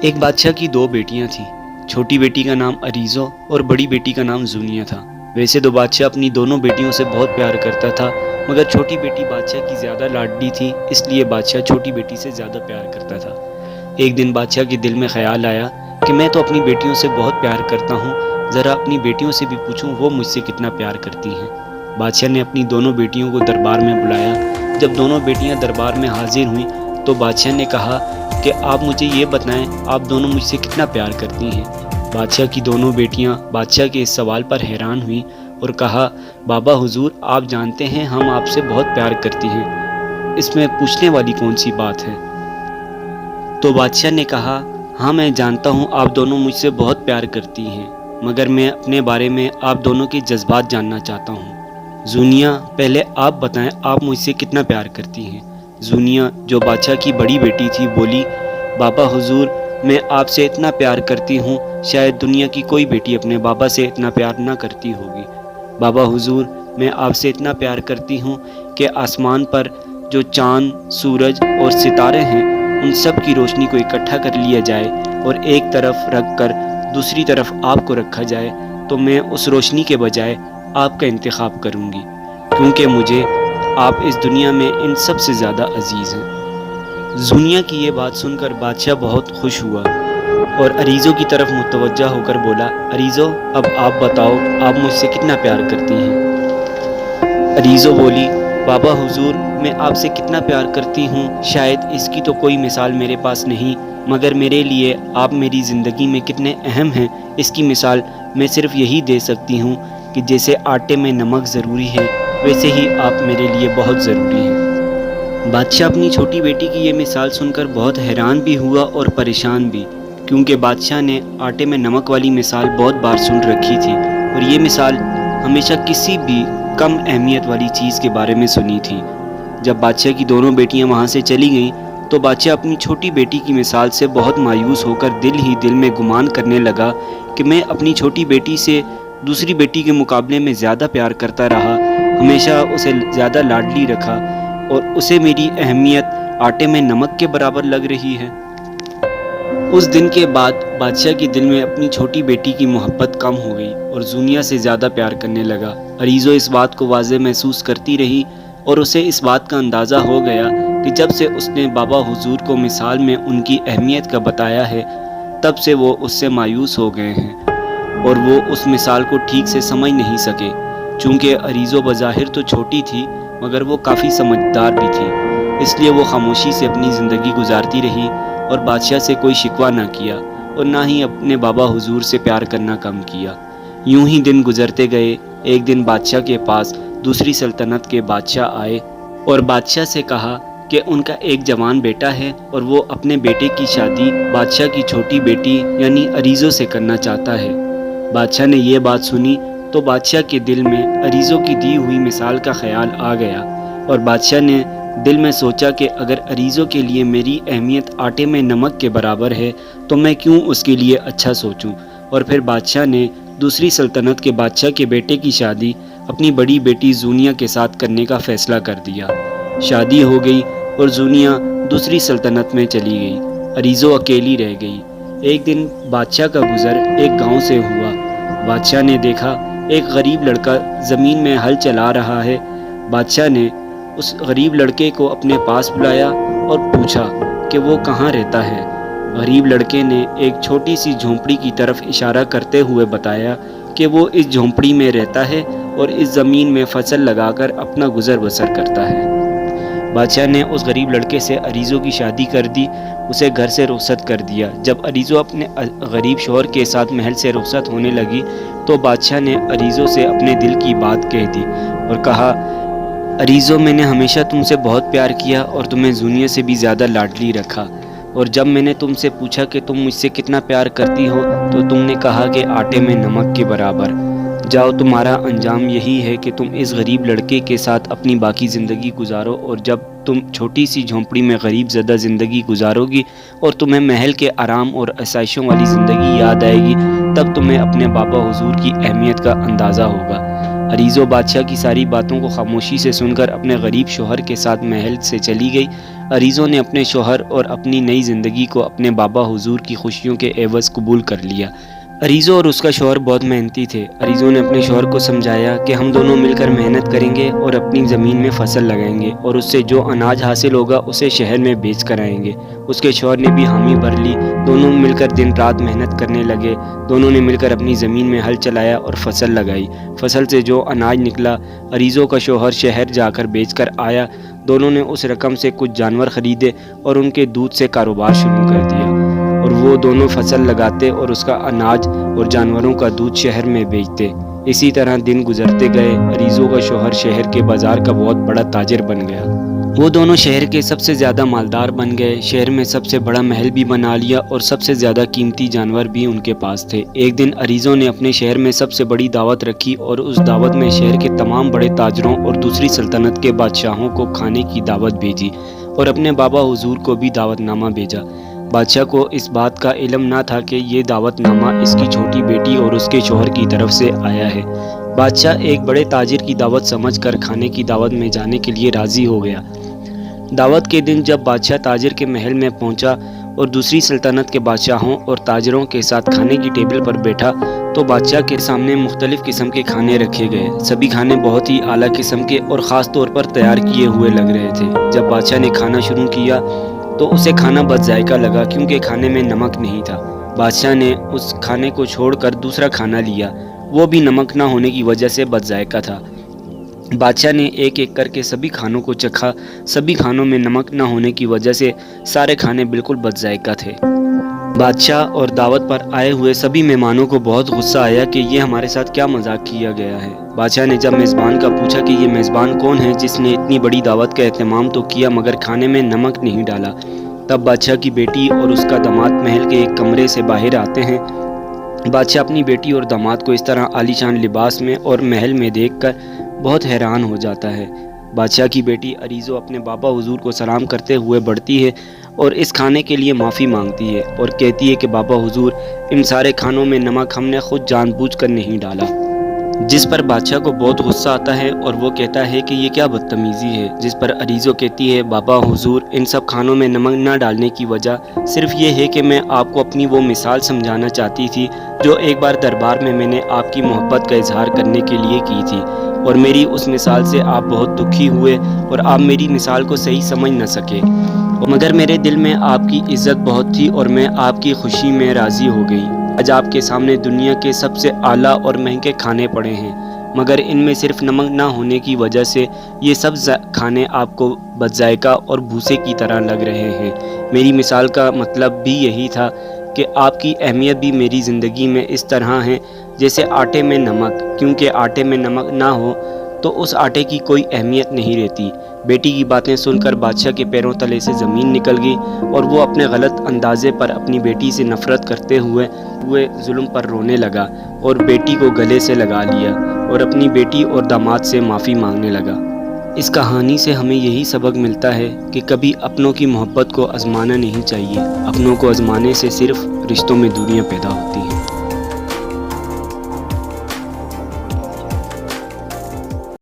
ایک بادشاہ کی دو بیٹیاں تھیں۔ چھوٹی بیٹی کا نام عریزو اور بڑی بیٹی کا نام زونیہ تھا۔ ویسے تو بادشاہ اپنی دونوں بیٹیوں سے بہت پیار کرتا تھا، مگر چھوٹی بیٹی بادشاہ کی زیادہ لاڈلی تھی، اس لیے بادشاہ چھوٹی بیٹی سے زیادہ پیار کرتا تھا۔ ایک دن بادشاہ کے دل میں خیال آیا کہ میں تو اپنی بیٹیوں سے بہت پیار کرتا ہوں، ذرا اپنی بیٹیوں سے بھی پوچھوں وہ مجھ سے کتنا پیار کرتی ہیں۔ بادشاہ نے اپنی دونوں بیٹیوں کو دربار میں بلایا۔ جب دونوں بیٹیاں دربار میں حاضر ہوئیں تو بادشاہ نے کہا کہ آپ مجھے یہ بتائیں آپ دونوں مجھ سے کتنا پیار کرتی ہیں۔ بادشاہ کی دونوں بیٹیاں بادشاہ کے اس سوال پر حیران ہوئیں اور کہا، بابا حضور آپ جانتے ہیں ہم آپ سے بہت پیار کرتی ہیں، اس میں پوچھنے والی کون سی بات ہے؟ تو بادشاہ نے کہا، ہاں میں جانتا ہوں آپ دونوں مجھ سے بہت پیار کرتی ہیں، مگر میں اپنے بارے میں آپ دونوں کے جذبات جاننا چاہتا ہوں۔ زونیہ پہلے آپ بتائیں آپ مجھ سے کتنا پیار کرتی ہیں۔ زونیہ جو بادشاہ کی بڑی بیٹی تھی بولی، بابا حضور میں آپ سے اتنا پیار کرتی ہوں شاید دنیا کی کوئی بیٹی اپنے بابا سے اتنا پیار نہ کرتی ہوگی۔ بابا حضور میں آپ سے اتنا پیار کرتی ہوں کہ آسمان پر جو چاند، سورج اور ستارے ہیں ان سب کی روشنی کو اکٹھا کر لیا جائے اور ایک طرف رکھ کر دوسری طرف آپ کو رکھا جائے تو میں اس روشنی کے بجائے آپ کا انتخاب کروں گی، کیونکہ مجھے آپ اس دنیا میں ان سب سے زیادہ عزیز ہیں۔ زونیہ کی یہ بات سن کر بادشاہ بہت خوش ہوا اور عریزو کی طرف متوجہ ہو کر بولا، عریزو اب آپ بتاؤ آپ مجھ سے کتنا پیار کرتی ہیں؟ عریزو بولی، بابا حضور میں آپ سے کتنا پیار کرتی ہوں شاید اس کی تو کوئی مثال میرے پاس نہیں، مگر میرے لیے آپ میری زندگی میں کتنے اہم ہیں اس کی مثال میں صرف یہی دے سکتی ہوں کہ جیسے آٹے میں نمک ضروری ہے ویسے ہی آپ میرے لیے بہت ضروری ہیں۔ بادشاہ اپنی چھوٹی بیٹی کی یہ مثال سن کر بہت حیران بھی ہوا اور پریشان بھی، کیونکہ بادشاہ نے آٹے میں نمک والی مثال بہت بار سن رکھی تھی اور یہ مثال ہمیشہ کسی بھی کم اہمیت والی چیز کے بارے میں سنی تھی۔ جب بادشاہ کی دونوں بیٹیاں وہاں سے چلی گئیں تو بادشاہ اپنی چھوٹی بیٹی کی مثال سے بہت مایوس ہو کر دل ہی دل میں گمان کرنے لگا کہ میں اپنی چھوٹی بیٹی سے دوسری بیٹی کے مقابلے میں زیادہ پیار کرتا رہا، ہمیشہ اسے زیادہ لاڈلی رکھا اور اسے میری اہمیت آٹے میں نمک کے برابر لگ رہی ہے۔ اس دن کے بعد بادشاہ کے دل میں اپنی چھوٹی بیٹی کی محبت کم ہو گئی اور زونیہ سے زیادہ پیار کرنے لگا۔ عریزو اس بات کو واضح محسوس کرتی رہی اور اسے اس بات کا اندازہ ہو گیا کہ جب سے اس نے بابا حضور کو مثال میں ان کی اہمیت کا بتایا ہے تب سے وہ اس سے مایوس ہو گئے ہیں اور وہ اس مثال کو ٹھیک سے سمجھ نہیں سکے۔ چونکہ عریزو بظاہر تو چھوٹی تھی مگر وہ کافی سمجھدار بھی تھی، اس لیے وہ خاموشی سے اپنی زندگی گزارتی رہی اور بادشاہ سے کوئی شکوہ نہ کیا اور نہ ہی اپنے بابا حضور سے پیار کرنا کم کیا۔ یوں ہی دن گزرتے گئے۔ ایک دن بادشاہ کے پاس دوسری سلطنت کے بادشاہ آئے اور بادشاہ سے کہا کہ ان کا ایک جوان بیٹا ہے اور وہ اپنے بیٹے کی شادی بادشاہ کی چھوٹی بیٹی یعنی عریزو سے کرنا چاہتا ہے۔ بادشاہ نے یہ بات سنی تو بادشاہ کے دل میں عریزو کی دی ہوئی مثال کا خیال آ گیا اور بادشاہ نے دل میں سوچا کہ اگر عریزو کے لیے میری اہمیت آٹے میں نمک کے برابر ہے تو میں کیوں اس کے لیے اچھا سوچوں، اور پھر بادشاہ نے دوسری سلطنت کے بادشاہ کے بیٹے کی شادی اپنی بڑی بیٹی زونیہ کے ساتھ کرنے کا فیصلہ کر دیا۔ شادی ہو گئی اور زونیہ دوسری سلطنت میں چلی گئی، عریزو اکیلی رہ گئی۔ ایک دن بادشاہ کا گزر ایک گاؤں سے ہوا۔ بادشاہ نے دیکھا ایک غریب لڑکا زمین میں ہل چلا رہا ہے۔ بادشاہ نے اس غریب لڑکے کو اپنے پاس بلایا اور پوچھا کہ وہ کہاں رہتا ہے۔ غریب لڑکے نے ایک چھوٹی سی جھونپڑی کی طرف اشارہ کرتے ہوئے بتایا کہ وہ اس جھونپڑی میں رہتا ہے اور اس زمین میں فصل لگا کر اپنا گزر بسر کرتا ہے۔ بادشاہ نے اس غریب لڑکے سے عریزو کی شادی کر دی، اسے گھر سے رخصت کر دیا۔ جب عریزو اپنے غریب شوہر کے ساتھ محل سے رخصت ہونے لگی تو بادشاہ نے عریزو سے اپنے دل کی بات کہہ دی اور کہا، عریزو میں نے ہمیشہ تم سے بہت پیار کیا اور تمہیں زونیہ سے بھی زیادہ لاڈلی رکھا، اور جب میں نے تم سے پوچھا کہ تم مجھ سے کتنا پیار کرتی ہو تو تم نے کہا کہ آٹے میں نمک کے برابر۔ جاؤ تمہارا انجام یہی ہے کہ تم اس غریب لڑکے کے ساتھ اپنی باقی زندگی گزارو، اور جب تم چھوٹی سی جھونپڑی میں غریب زدہ زندگی گزارو گی اور تمہیں محل کے آرام اور آسائشوں والی زندگی یاد آئے گی تب تمہیں اپنے بابا حضور کی اہمیت کا اندازہ ہوگا۔ عریزو بادشاہ کی ساری باتوں کو خاموشی سے سن کر اپنے غریب شوہر کے ساتھ محل سے چلی گئی۔ عریزو نے اپنے شوہر اور اپنی نئی زندگی کو اپنے بابا حضور کی خوشیوں کے عوض قبول کر لیا۔ عریزو اور اس کا شوہر بہت محنتی تھے۔ عریزو نے اپنے شوہر کو سمجھایا کہ ہم دونوں مل کر محنت کریں گے اور اپنی زمین میں فصل لگائیں گے اور اس سے جو اناج حاصل ہوگا اسے شہر میں بیچ کر آئیں گے۔ اس کے شوہر نے بھی حامی بھر لی۔ دونوں مل کر دن رات محنت کرنے لگے۔ دونوں نے مل کر اپنی زمین میں ہل چلایا اور فصل لگائی۔ فصل سے جو اناج نکلا عریزو کا شوہر شہر جا کر بیچ کر آیا۔ دونوں نے اس رقم سے کچھ جانور خریدے اور ان کے دودھ سے کاروبار شروع کر دیا، اور وہ دونوں فصل لگاتے اور اس کا اناج اور جانوروں کا دودھ شہر میں بیچتے۔ اسی طرح دن گزرتے گئے۔ عریزو کا شوہر شہر کے بازار کا بہت بڑا تاجر بن گیا۔ وہ دونوں شہر کے سب سے زیادہ مالدار بن گئے۔ شہر میں سب سے بڑا محل بھی بنا لیا اور سب سے زیادہ قیمتی جانور بھی ان کے پاس تھے۔ ایک دن عریزو نے اپنے شہر میں سب سے بڑی دعوت رکھی اور اس دعوت میں شہر کے تمام بڑے تاجروں اور دوسری سلطنت کے بادشاہوں کو کھانے کی دعوت بھیجی اور اپنے بابا حضور کو بھی دعوت نامہ بھیجا۔ بادشاہ کو اس بات کا علم نہ تھا کہ یہ دعوت نامہ اس کی چھوٹی بیٹی اور اس کے شوہر کی طرف سے آیا ہے۔ بادشاہ ایک بڑے تاجر کی دعوت سمجھ کر کھانے کی دعوت میں جانے کے لیے راضی ہو گیا۔ دعوت کے دن جب بادشاہ تاجر کے محل میں پہنچا اور دوسری سلطنت کے بادشاہوں اور تاجروں کے ساتھ کھانے کی ٹیبل پر بیٹھا تو بادشاہ کے سامنے مختلف قسم کے کھانے رکھے گئے۔ سبھی کھانے بہت ہی اعلیٰ قسم کے اور خاص طور پر تیار کیے ہوئے لگ رہے تھے۔ جب بادشاہ نے کھانا شروع کیا تو اسے کھانا بد ذائقہ لگا کیونکہ کھانے میں نمک نہیں تھا۔ بادشاہ نے اس کھانے کو چھوڑ کر دوسرا کھانا لیا، وہ بھی نمک نہ ہونے کی وجہ سے بد ذائقہ تھا۔ بادشاہ نے ایک ایک کر کے سبھی کھانوں کو چکھا۔ سبھی کھانوں میں نمک نہ ہونے کی وجہ سے سارے کھانے بالکل بد ذائقہ تھے۔ بادشاہ اور دعوت پر آئے ہوئے سبھی مہمانوں کو بہت غصہ آیا کہ یہ ہمارے ساتھ کیا مذاق کیا گیا ہے۔ بادشاہ نے جب میزبان کا پوچھا کہ یہ میزبان کون ہے جس نے اتنی بڑی دعوت کا اہتمام تو کیا مگر کھانے میں نمک نہیں ڈالا، تب بادشاہ کی بیٹی اور اس کا داماد محل کے ایک کمرے سے باہر آتے ہیں۔ بادشاہ اپنی بیٹی اور داماد کو اس طرح عالیشان لباس میں اور محل میں دیکھ کر بہت حیران ہو جاتا ہے۔ بادشاہ کی بیٹی عریزو اپنے بابا حضور کو سلام کرتے ہوئے بڑھتی ہے اور اس کھانے کے لیے معافی مانگتی ہے اور کہتی ہے کہ بابا حضور، ان سارے کھانوں میں نمک ہم نے خود جان بوجھ کر نہیں ڈالا، جس پر بادشاہ کو بہت غصہ آتا ہے اور وہ کہتا ہے کہ یہ کیا بدتمیزی ہے، جس پر عریزو کہتی ہے بابا حضور، ان سب کھانوں میں نمک نہ ڈالنے کی وجہ صرف یہ ہے کہ میں آپ کو اپنی وہ مثال سمجھانا چاہتی تھی جو ایک بار دربار میں نے آپ کی محبت کا اظہار کرنے کے لیے کی تھی، اور میری اس مثال سے آپ بہت دکھی ہوئے اور آپ میری مثال کو صحیح سمجھ نہ سکے، مگر میرے دل میں آپ کی عزت بہت تھی اور میں آپ کی خوشی میں راضی ہو گئی۔ آج آپ کے سامنے دنیا کے سب سے اعلیٰ اور مہنگے کھانے پڑے ہیں، مگر ان میں صرف نمک نہ ہونے کی وجہ سے یہ سب کھانے آپ کو بد ذائقہ اور بھوسے کی طرح لگ رہے ہیں۔ میری مثال کا مطلب بھی یہی تھا کہ آپ کی اہمیت بھی میری زندگی میں اس طرح ہے جیسے آٹے میں نمک، کیونکہ آٹے میں نمک نہ ہو تو اس آٹے کی کوئی اہمیت نہیں رہتی۔ بیٹی کی باتیں سن کر بادشاہ کے پیروں تلے سے زمین نکل گئی اور وہ اپنے غلط اندازے پر اپنی بیٹی سے نفرت کرتے ہوئے ظلم پر رونے لگا اور بیٹی کو گلے سے لگا لیا اور اپنی بیٹی اور داماد سے معافی مانگنے لگا۔ اس کہانی سے ہمیں یہی سبق ملتا ہے کہ کبھی اپنوں کی محبت کو آزمانا نہیں چاہیے۔ اپنوں کو آزمانے سے صرف رشتوں میں دوریاں پیدا ہوتی ہیں۔